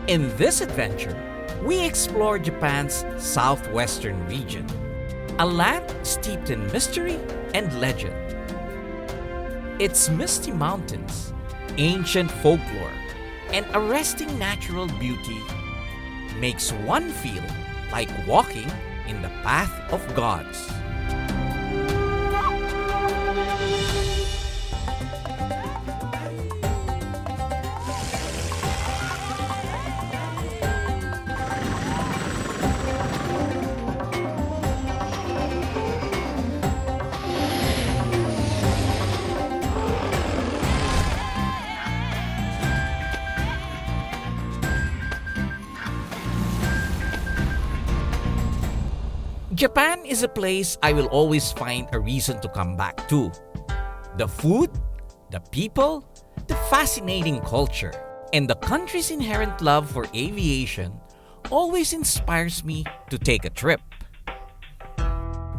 In this adventure, we explore Japan's southwestern region, a land steeped in mystery and legend. Its misty mountains, ancient folklore, and arresting natural beauty makes one feel like walking in the path of gods. Japan is a place I will always find a reason to come back to. The food, the people, the fascinating culture, and the country's inherent love for aviation always inspires me to take a trip.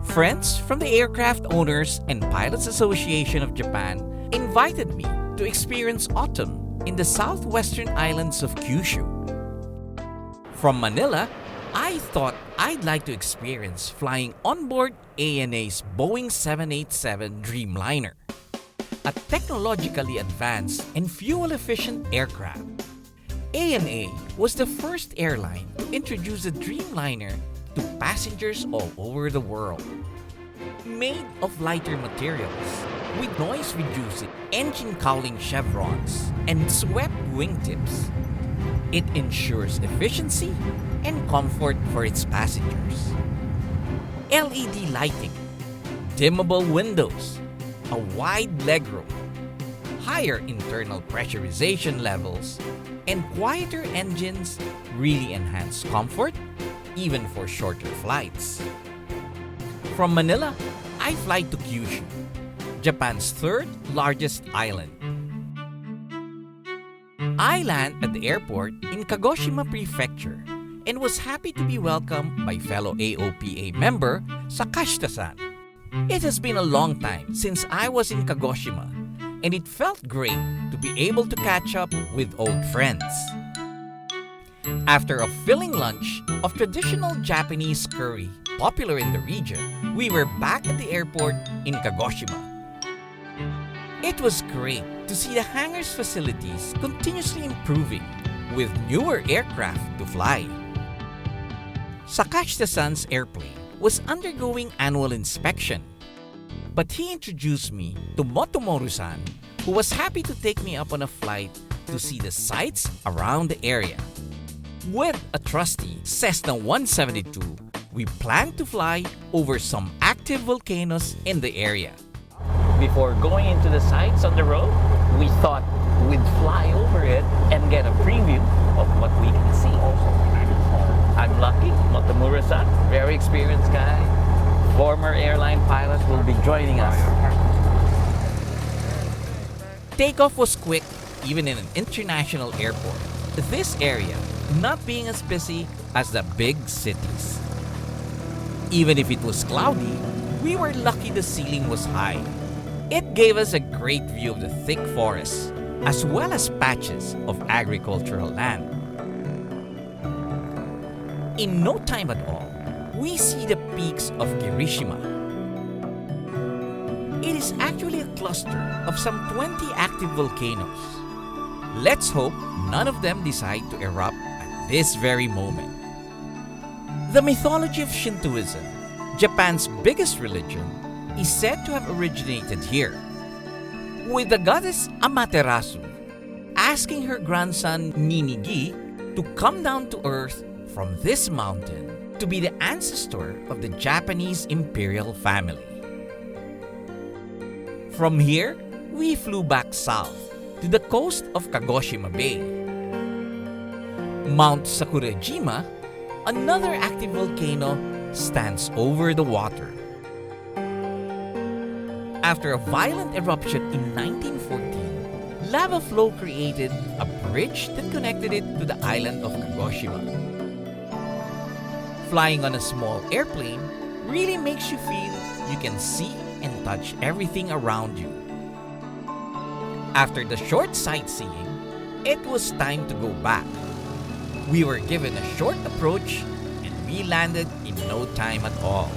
Friends from the Aircraft Owners and Pilots Association of Japan invited me to experience autumn in the southwestern islands of Kyushu. From Manila, I thought I'd like to experience flying onboard ANA's Boeing 787 Dreamliner, a technologically advanced and fuel-efficient aircraft. ANA was the first airline to introduce a Dreamliner to passengers all over the world. Made of lighter materials, with noise-reducing engine cowling chevrons and swept wingtips, it ensures efficiency and comfort for its passengers. LED lighting, dimmable windows, a wide legroom, higher internal pressurization levels, and quieter engines really enhance comfort even for shorter flights. From Manila, I fly to Kyushu, Japan's third largest island. I land at the airport in Kagoshima Prefecture and was happy to be welcomed by fellow AOPA member Sakashita-san. It has been a long time since I was in Kagoshima, and it felt great to be able to catch up with old friends. After a filling lunch of traditional Japanese curry popular in the region, we were back at the airport in Kagoshima. It was great to see the hangar's facilities continuously improving with newer aircraft to fly. Sakashita-san's airplane was undergoing annual inspection, but he introduced me to Motomoru-san, who was happy to take me up on a flight to see the sights around the area. With a trusty Cessna 172, we planned to fly over some active volcanoes in the area. Before going into the sights on the road, we thought we'd fly over it and get a preview of what we can see. I'm lucky, Motomura-san, very experienced guy, former airline pilot, will be joining us. Takeoff was quick, even in an international airport. This area not being as busy as the big cities. Even if it was cloudy, we were lucky the ceiling was high. It gave us a great view of the thick forests, as well as patches of agricultural land. In no time at all, we see the peaks of Kirishima. It is actually a cluster of some 20 active volcanoes. Let's hope none of them decide to erupt at this very moment. The mythology of Shintoism, Japan's biggest religion, is said to have originated here, with the goddess Amaterasu asking her grandson Ninigi to come down to earth from this mountain to be the ancestor of the Japanese imperial family. From here, we flew back south to the coast of Kagoshima Bay. Mount Sakurajima, another active volcano, stands over the water. After a violent eruption in 1914, lava flow created a bridge that connected it to the island of Kagoshima. Flying on a small airplane really makes you feel you can see and touch everything around you. After the short sightseeing, it was time to go back. We were given a short approach and we landed in no time at all.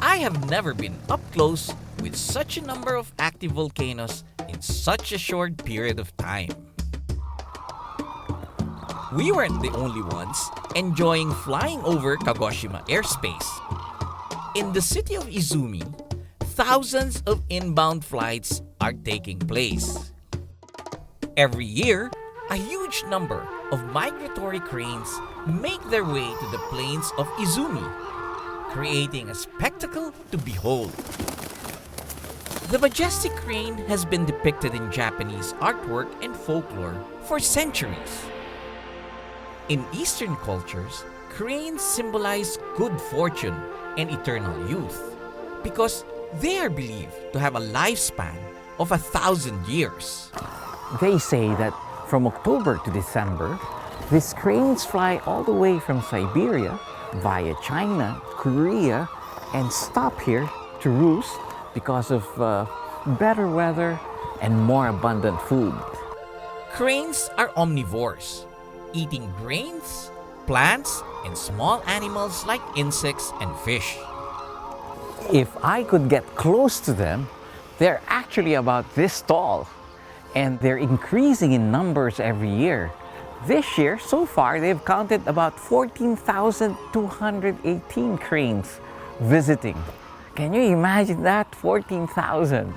I have never been up close with such a number of active volcanoes in such a short period of time. We weren't the only ones enjoying flying over Kagoshima airspace. In the city of Izumi, thousands of inbound flights are taking place. Every year, a huge number of migratory cranes make their way to the plains of Izumi, creating a spectacle to behold. The majestic crane has been depicted in Japanese artwork and folklore for centuries. In Eastern cultures, cranes symbolize good fortune and eternal youth because they are believed to have a lifespan of 1,000 years. They say that from October to December, these cranes fly all the way from Siberia via China, Korea, and stop here to roost because of better weather and more abundant food. Cranes are omnivores, eating grains, plants, and small animals like insects and fish. If I could get close to them, they're actually about this tall, and they're increasing in numbers every year. This year, so far, they've counted about 14,218 cranes visiting. Can you imagine that? 14,000.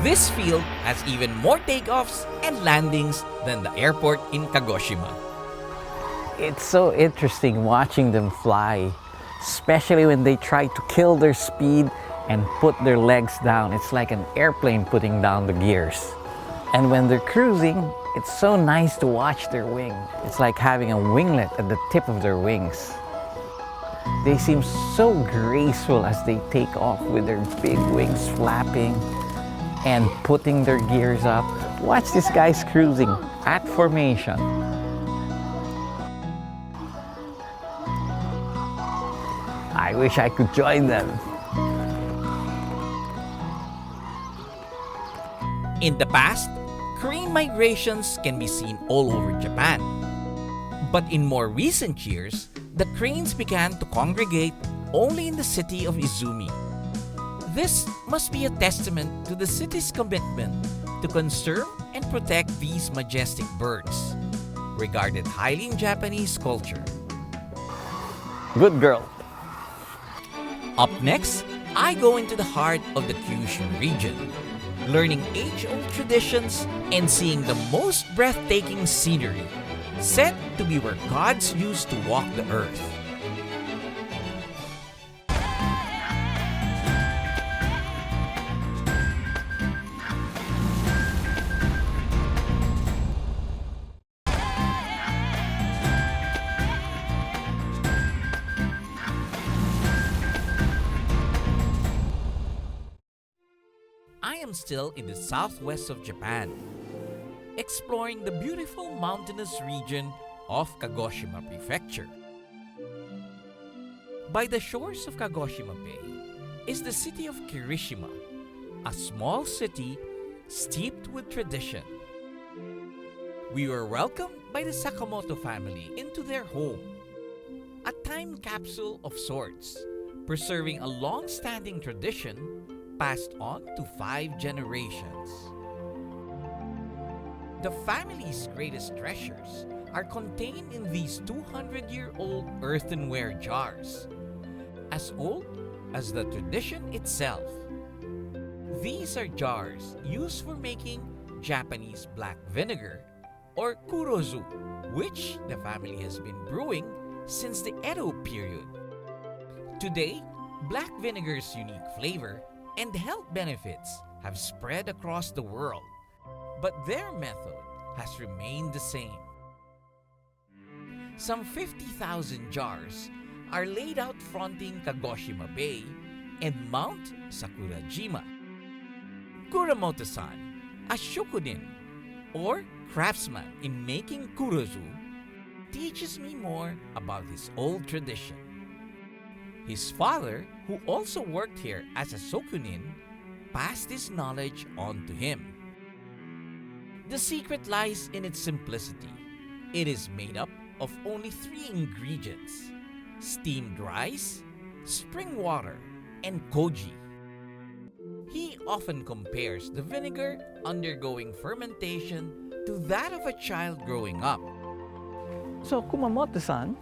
This field has even more takeoffs and landings than the airport in Kagoshima. It's so interesting watching them fly, especially when they try to kill their speed and put their legs down. It's like an airplane putting down the gears. And when they're cruising, it's so nice to watch their wing. It's like having a winglet at the tip of their wings. They seem so graceful as they take off with their big wings flapping and putting their gears up. Watch these guys cruising at formation. I wish I could join them. In the past, crane migrations can be seen all over Japan. But in more recent years, the cranes began to congregate only in the city of Izumi. This must be a testament to the city's commitment to conserve and protect these majestic birds, regarded highly in Japanese culture. Good girl. Up next, I go into the heart of the Kyushu region, learning age-old traditions and seeing the most breathtaking scenery, said to be where gods used to walk the earth. I am still in the southwest of Japan, exploring the beautiful mountainous region of Kagoshima Prefecture. By the shores of Kagoshima Bay is the city of Kirishima, a small city steeped with tradition. We were welcomed by the Sakamoto family into their home, a time capsule of sorts, preserving a long-standing tradition passed on to 5 generations. The family's greatest treasures are contained in these 200-year-old earthenware jars, as old as the tradition itself. These are jars used for making Japanese black vinegar, or kurozo, which the family has been brewing since the Edo period. Today, black vinegar's unique flavor and health benefits have spread across the world, but their method has remained the same. Some 50,000 jars are laid out fronting Kagoshima Bay and Mount Sakurajima. Kuramoto-san, a shokunin, or craftsman in making kurozu, teaches me more about his old tradition. His father, who also worked here as a shokunin, passed his knowledge on to him. The secret lies in its simplicity. It is made up of only 3 ingredients: steamed rice, spring water, and koji. He often compares the vinegar undergoing fermentation to that of a child growing up. So, Kumamoto-san,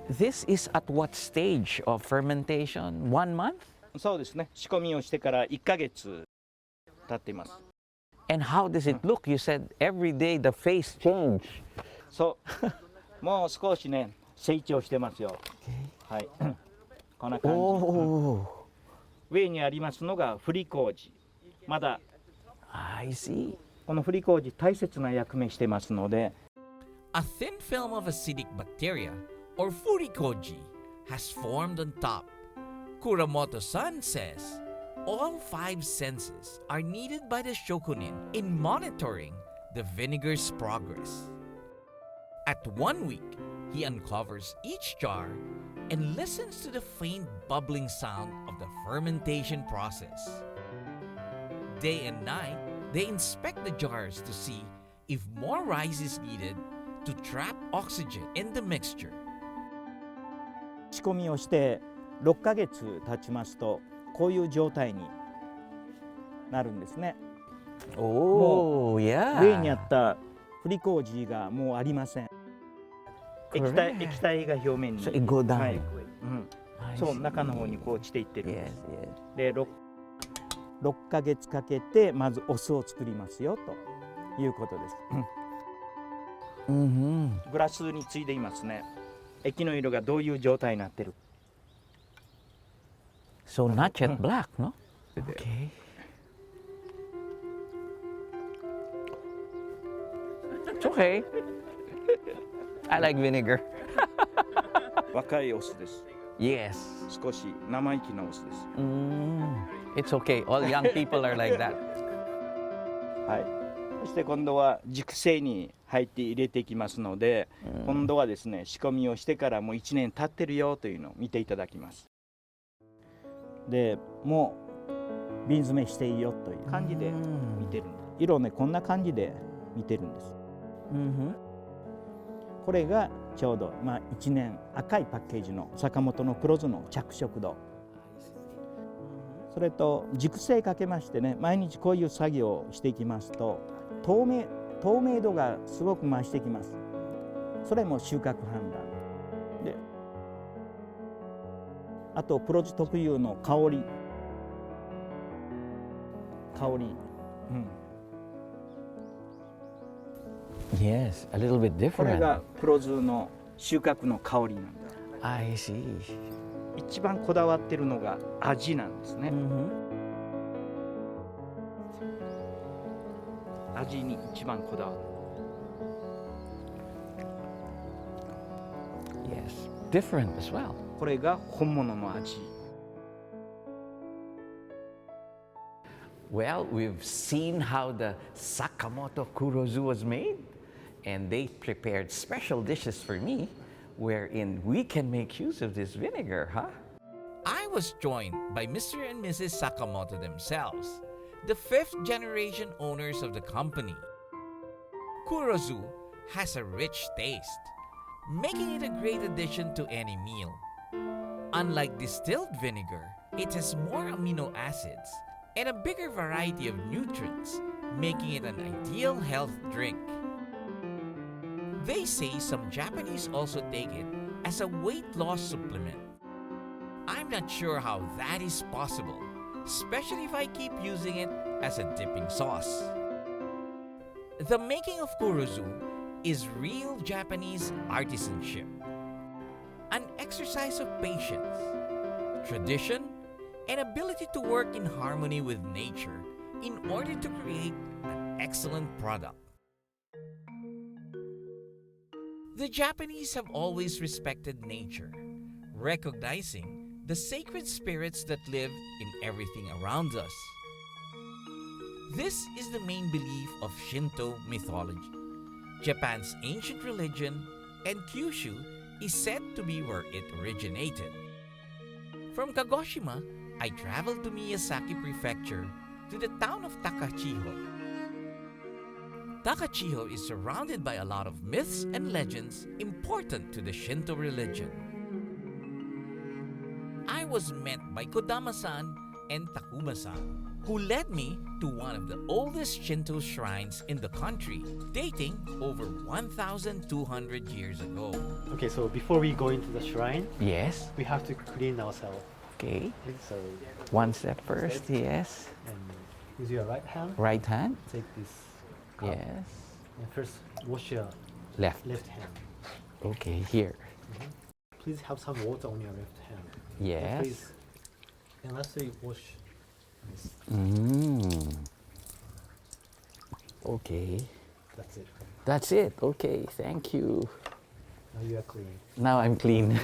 this is at what stage of fermentation? 1 month? そうですね。仕込みをしてから1ヶ月経っています。And how does it look? You said every day the face change. そう。もう少しね、成長してますよ。はい。こんな感じ。Oh, 上にありますのが振り麹。まだ I see. この振り麹大切な役目してますので、 A thin film of acidic bacteria, or furikoji, has formed on top. Kuramoto-san says all 5 senses are needed by the shokunin in monitoring the vinegar's progress. At 1 week, he uncovers each jar and listens to the faint bubbling sound of the fermentation process. Day and night, they inspect the jars to see if more rice is needed to trap oxygen in the mixture. 仕込みをして6ヶ月経ちますとこういう状態になるんですね。 Oh, yeah. 上にあった振り麹がもうありません。液体が表面に、 So it go down. はい、そう中の方にこう落ちていってるんです。 Yes, yes. で 6ヶ月かけてまずお酢を作りますよということです。 Mm-hmm. グラスについていますね。液の色がどういう状態になってる。 So not yet black, no? Okay. It's okay. I like vinegar. 若いお酢です。 Yes. 少し生意気なお酢です。 It's okay. All young people are like that. はい。そして今度は熟成に入って入れていきますので、今度はですね仕込みをしてからもう1年経ってるよというのを見ていただきます。でもう瓶詰めしていいよという感じで見てるんです。色ねこんな感じで見てるんです。 Mm-hmm. これがちょうど、1年赤いパッケージの坂本の黒酢の着色度、それと熟成かけましてね毎日こういう作業をしていきますと透明度がすごく増してきます。それも収穫判断で、あと黒酢特有の香り、Yes, a little bit これ different. が黒酢の収穫の香りなんだ。 I see. 一番こだわってるのが味なんですね。 Mm-hmm. 味に一番こだわる。 Yes, different as well. これが本物の味。 Well, we've seen how the Sakamoto Kurozo was made, and they prepared special dishes for me, wherein we can make use of this vinegar, huh? I was joined by Mr. and Mrs. Sakamoto themselves, the 5th generation owners of the company. Kurozu has a rich taste, making it a great addition to any meal. Unlike distilled vinegar, it has more amino acids and a bigger variety of nutrients, making it an ideal health drink. They say some Japanese also take it as a weight loss supplement. I'm not sure how that is possible, especially if I keep using it as a dipping sauce. The making of kurozu is real Japanese artisanship, an exercise of patience, tradition, and ability to work in harmony with nature in order to create an excellent product. The Japanese have always respected nature, recognizing the sacred spirits that live in everything around us. This is the main belief of Shinto mythology, Japan's ancient religion, and Kyushu is said to be where it originated. From Kagoshima, I traveled to Miyazaki Prefecture to the town of Takachiho. Takachiho is surrounded by a lot of myths and legends important to the Shinto religion. I was met by Kodama-san and Takuma-san, who led me to one of the oldest Shinto shrines in the country, dating over 1,200 years ago. Okay, so before we go into the shrine, Yes. we have to clean ourselves. Okay. Okay, so One step first. Yes. and use your right hand. Right hand. Take this cup. Yes. And first wash your Left. left hand. Okay. Here. Please have some water on your left hand. Yes. Please. And lastly, wash this. Okay. That's it. That's it. Okay. Thank you. Now you are clean. Now I'm clean.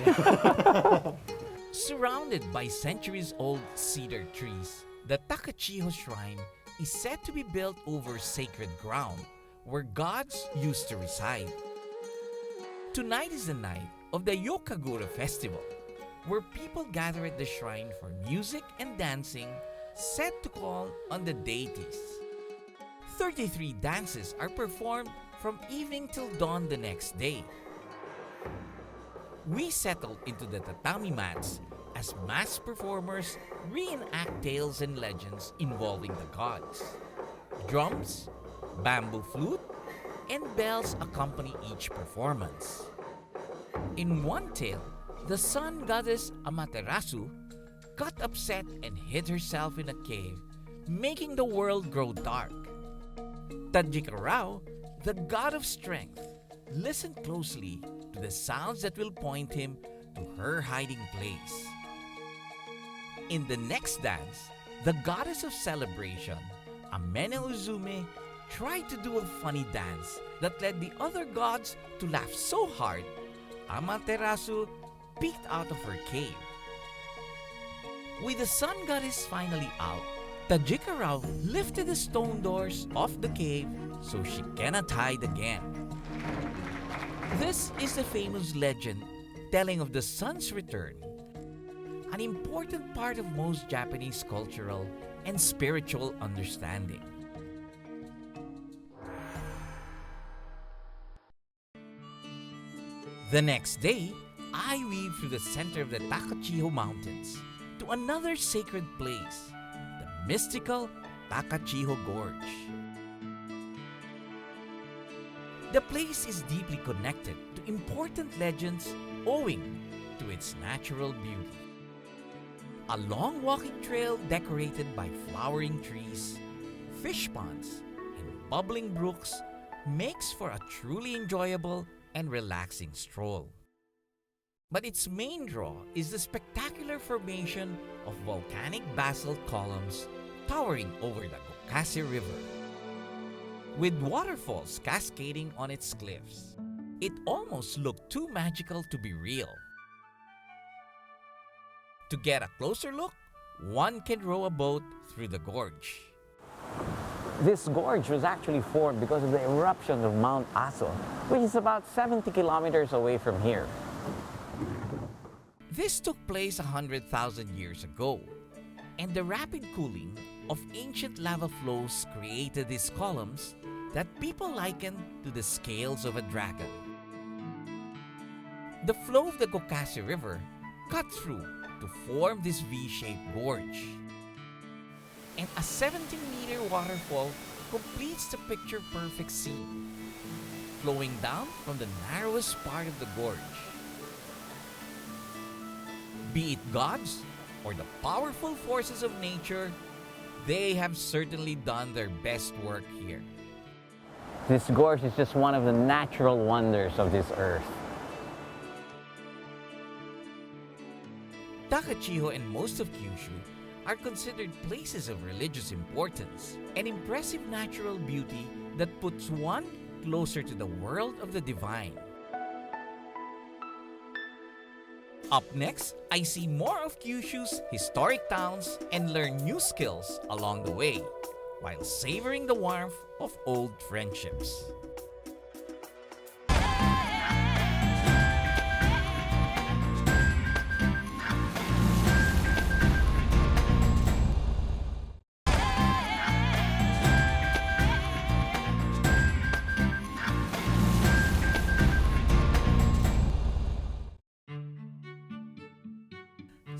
Surrounded by centuries-old cedar trees, the Takachiho Shrine is said to be built over sacred ground where gods used to reside. Tonight is the night of the Yokagura festival, where people gather at the shrine for music and dancing set to call on the deities. 33 dances are performed from evening till dawn the next day. We settled into the tatami mats as mass performers reenact tales and legends involving the gods. Drums, bamboo flute, and bells accompany each performance. In one tale, the sun goddess Amaterasu got upset and hid herself in a cave, making the world grow dark. Tajikarao, the god of strength, listened closely to the sounds that will point him to her hiding place. In the next dance, the goddess of celebration, Amene Uzume, tried to do a funny dance that led the other gods to laugh so hard, Amaterasu peeked out of her cave. With the sun goddess finally out, Tajikarao lifted the stone doors off the cave so she cannot hide again. This is the famous legend telling of the sun's return, an important part of most Japanese cultural and spiritual understanding. The next day, I weave through the center of the Takachiho Mountains to another sacred place, the mystical Takachiho Gorge. The place is deeply connected to important legends owing to its natural beauty. A long walking trail decorated by flowering trees, fish ponds, and bubbling brooks makes for a truly enjoyable and relaxing stroll. But its main draw is the spectacular formation of volcanic basalt columns towering over the Gokase River. With waterfalls cascading on its cliffs, it almost looked too magical to be real. To get a closer look, one can row a boat through the gorge. This gorge was actually formed because of the eruption of Mount Aso, which is about 70 kilometers away from here. This took place 100,000 years ago, and the rapid cooling of ancient lava flows created these columns that people liken to the scales of a dragon. The flow of the Gokase River cut through to form this V-shaped gorge. And a 17-meter waterfall completes the picture-perfect scene, flowing down from the narrowest part of the gorge. Be it gods or the powerful forces of nature, they have certainly done their best work here. This gorge is just one of the natural wonders of this earth. Takachiho and most of Kyushu are considered places of religious importance and impressive natural beauty that puts one closer to the world of the divine. Up next, I see more of Kyushu's historic towns and learn new skills along the way, while savoring the warmth of old friendships.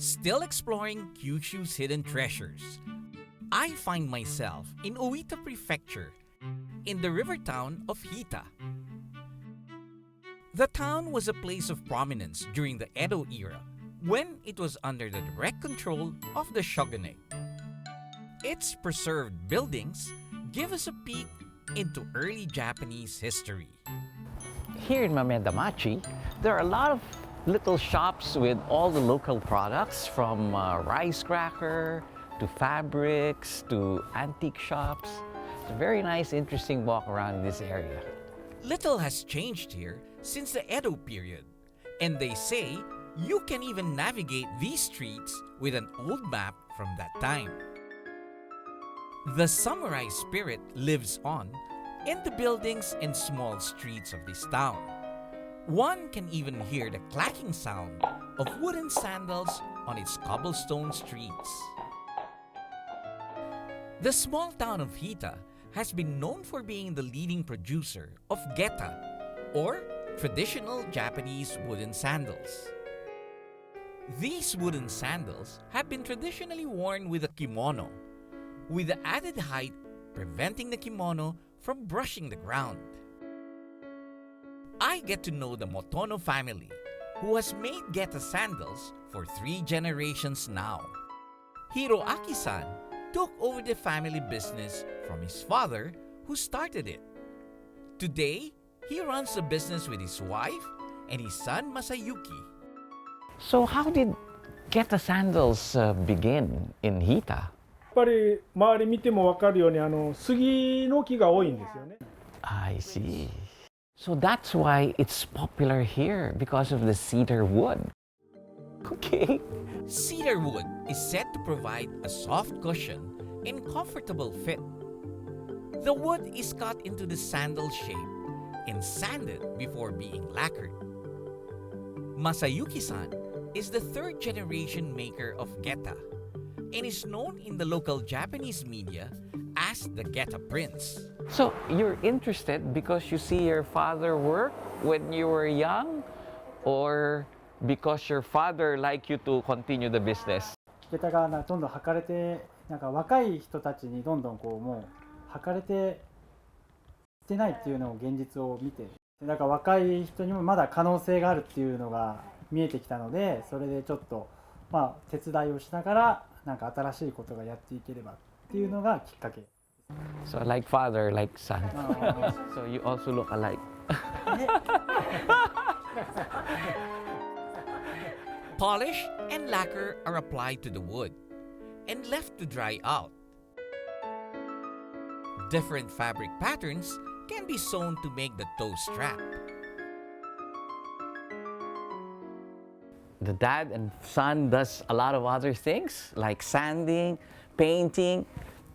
Still exploring Kyushu's hidden treasures, I find myself in Oita Prefecture, in the river town of Hita. The town was a place of prominence during the Edo era, when it was under the direct control of the shogunate. Its preserved buildings give us a peek into early Japanese history. Here in Mamedamachi, there are a lot of little shops with all the local products, from rice cracker to fabrics to antique shops. It's a very nice, interesting walk around in this area. Little has changed here since the Edo period, and they say you can even navigate these streets with an old map from that time. The samurai spirit lives on in the buildings and small streets of this town. One can even hear the clacking sound of wooden sandals on its cobblestone streets. The small town of Hita has been known for being the leading producer of geta, or traditional Japanese wooden sandals. These wooden sandals have been traditionally worn with a kimono, with the added height preventing the kimono from brushing the ground. I get to know the Motono family, who has made geta sandals for 3 generations now. Hiroaki-san took over the family business from his father, who started it. Today, he runs the business with his wife and his son Masayuki. So how did geta sandals begin in Hita? やっぱり周り見ても分かるように杉の木が多いんですよね。 I see. So that's why it's popular here, because of the cedar wood. Okay. Cedar wood is said to provide a soft cushion and comfortable fit. The wood is cut into the sandal shape and sanded before being lacquered. Masayuki-san is the 3rd generation maker of geta and is known in the local Japanese media as the Geta Prince. So you're interested because you see your father work when you were young, or because your father liked you to continue the business? 下駄がどんどん履かれて、若い人たちにどんどんもう履かれてしてないっていうのを現実を見て、若い人にもまだ可能性があるっていうのが見えてきたので、それでちょっと手伝いをしながら新しいことがやっていければっていうのがきっかけ。 So like father, like son. So you also look alike. Polish and lacquer are applied to the wood and left to dry out. Different fabric patterns can be sewn to make the toe strap. The dad and son does a lot of other things like sanding, painting,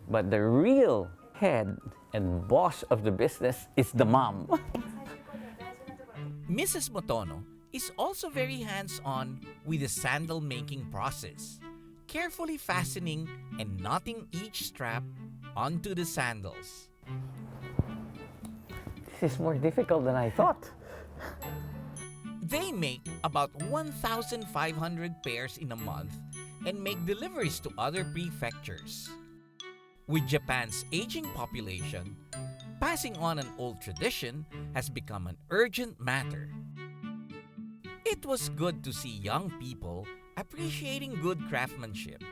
but the real head and boss of the business is the mom. Mrs. Motono is also very hands-on with the sandal making process, carefully fastening and knotting each strap onto the sandals. This is more difficult than I thought. They make about 1,500 pairs in a month and make deliveries to other prefectures. With Japan's aging population, passing on an old tradition has become an urgent matter. It was good to see young people appreciating good craftsmanship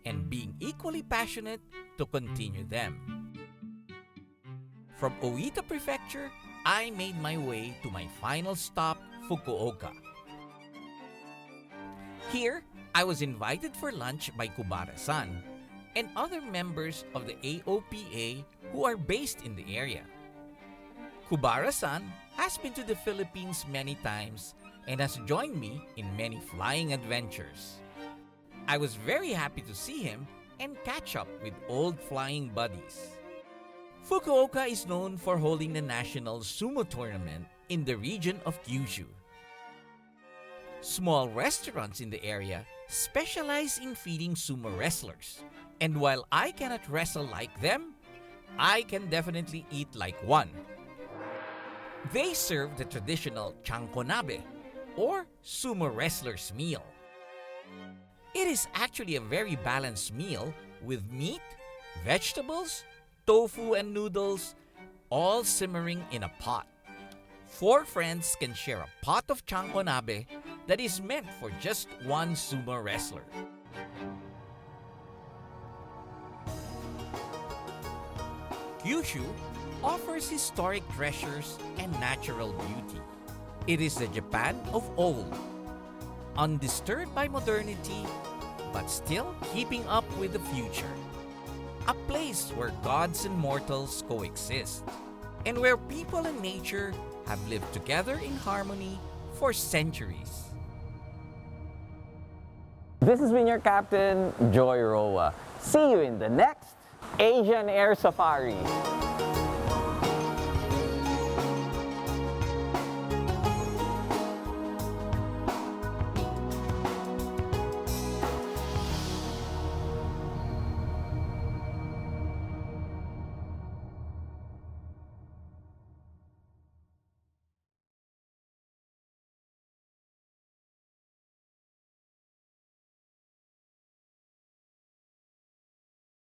and being equally passionate to continue them. From Oita Prefecture, I made my way to my final stop, Fukuoka. Here, I was invited for lunch by Kubara-san and other members of the AOPA who are based in the area. Kubara-san has been to the Philippines many times and has joined me in many flying adventures. I was very happy to see him and catch up with old flying buddies. Fukuoka is known for holding the national sumo tournament in the region of Kyushu. Small restaurants in the area specialize in feeding sumo wrestlers, and while I cannot wrestle like them, I can definitely eat like one. They serve the traditional chankonabe, or sumo wrestler's meal. It is actually a very balanced meal with meat, vegetables, tofu, and noodles, all simmering in a pot. 4 friends can share a pot of chanko nabe that is meant for just one sumo wrestler. Kyushu offers historic treasures and natural beauty. It is the Japan of old, undisturbed by modernity, but still keeping up with the future. A place where gods and mortals coexist, and where people and nature have lived together in harmony for centuries. This has been your captain, Joy Roa. See you in the next Asian Air Safari.